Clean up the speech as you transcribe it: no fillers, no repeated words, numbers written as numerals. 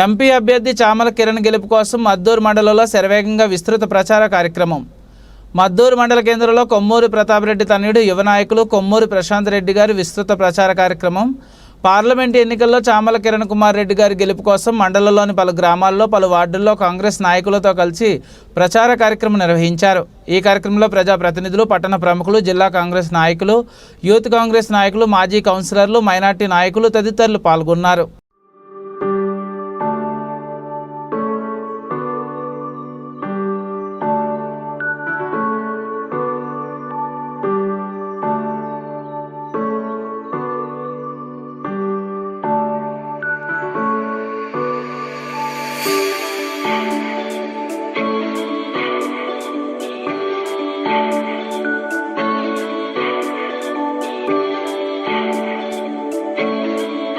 MP అభ్యర్థి చామల కిరణ్ గెలుపు కోసం మద్దూరు మండలంలో శరవేగంగా విస్తృత ప్రచార కార్యక్రమం. మద్దూరు మండల కేంద్రంలో కొమ్మూరి ప్రతాప్ రెడ్డి తనయుడు యువ నాయకులు కొమ్మూరి ప్రశాంత్ రెడ్డి గారి విస్తృత ప్రచార కార్యక్రమం. పార్లమెంటు ఎన్నికల్లో చామల కిరణ్ కుమార్ రెడ్డి గారి గెలుపు కోసం మండలంలోని పలు గ్రామాల్లో పలు వార్డుల్లో కాంగ్రెస్ నాయకులతో కలిసి ప్రచార కార్యక్రమం నిర్వహించారు. ఈ కార్యక్రమంలో ప్రజాప్రతినిధులు, పట్టణ ప్రముఖులు, జిల్లా కాంగ్రెస్ నాయకులు, యూత్ కాంగ్రెస్ నాయకులు, మాజీ కౌన్సిలర్లు, మైనార్టీ నాయకులు తదితరులు పాల్గొన్నారు.